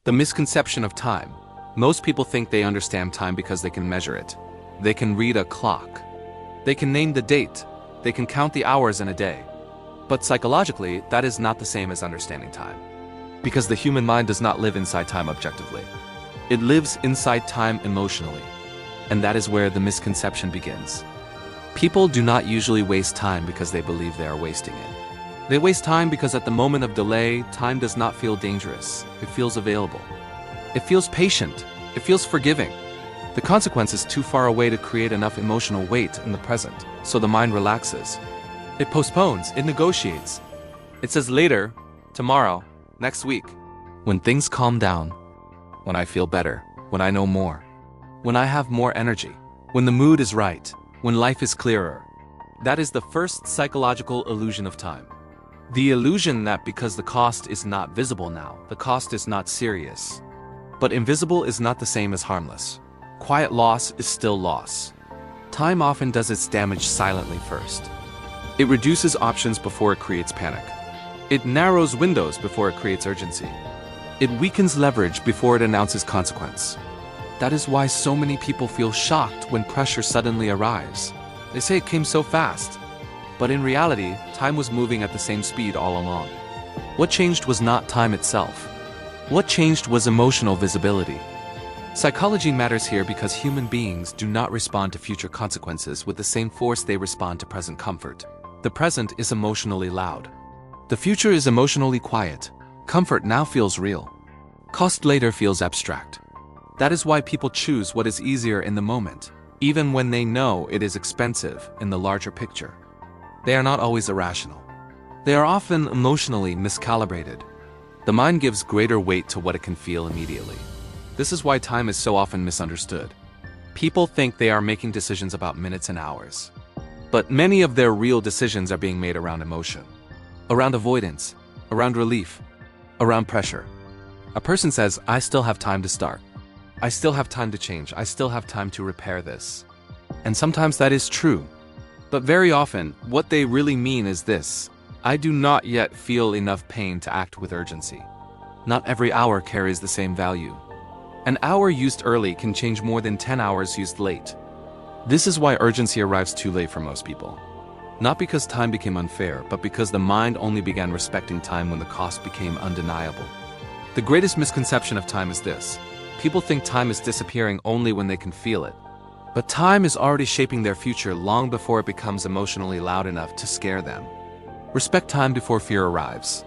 The misconception of time. Most people think they understand time because they can measure it. They can read a clock. They can name the date. They can count the hours in a day. But psychologically, that is not the same as understanding time. Because the human mind does not live inside time objectively. It lives inside time emotionally. And that is where the misconception begins. People do not usually waste time because they believe they are wasting it. They waste time because at the moment of delay, time does not feel dangerous. It feels available. It feels patient. It feels forgiving. The consequence is too far away to create enough emotional weight in the present, so the mind relaxes. It postpones, it negotiates. It says later, tomorrow, next week. When things calm down, when I feel better, when I know more, when I have more energy, when the mood is right, when life is clearer. That is the first psychological illusion of time. The illusion that because the cost is not visible now, the cost is not serious. But invisible is not the same as harmless. Quiet loss is still loss. Time often does its damage silently first. It reduces options before it creates panic. It narrows windows before it creates urgency. It weakens leverage before it announces consequence. That is why so many people feel shocked when pressure suddenly arrives. They say it came so fast. But in reality, time was moving at the same speed all along. What changed was not time itself. What changed was emotional visibility. Psychology matters here because human beings do not respond to future consequences with the same force they respond to present comfort. The present is emotionally loud. The future is emotionally quiet. Comfort now feels real. Cost later feels abstract. That is why people choose what is easier in the moment, even when they know it is expensive in the larger picture. They are not always irrational. They are often emotionally miscalibrated. The mind gives greater weight to what it can feel immediately. This is why time is so often misunderstood. People think they are making decisions about minutes and hours. But many of their real decisions are being made around emotion, around avoidance, around relief, around pressure. A person says, I still have time to start. I still have time to change. I still have time to repair this. And sometimes that is true. But very often, what they really mean is this: I do not yet feel enough pain to act with urgency. Not every hour carries the same value. An hour used early can change more than 10 hours used late. This is why urgency arrives too late for most people. Not because time became unfair, but because the mind only began respecting time when the cost became undeniable. The greatest misconception of time is this: people think time is disappearing only when they can feel it. But time is already shaping their future long before it becomes emotionally loud enough to scare them. Respect time before fear arrives.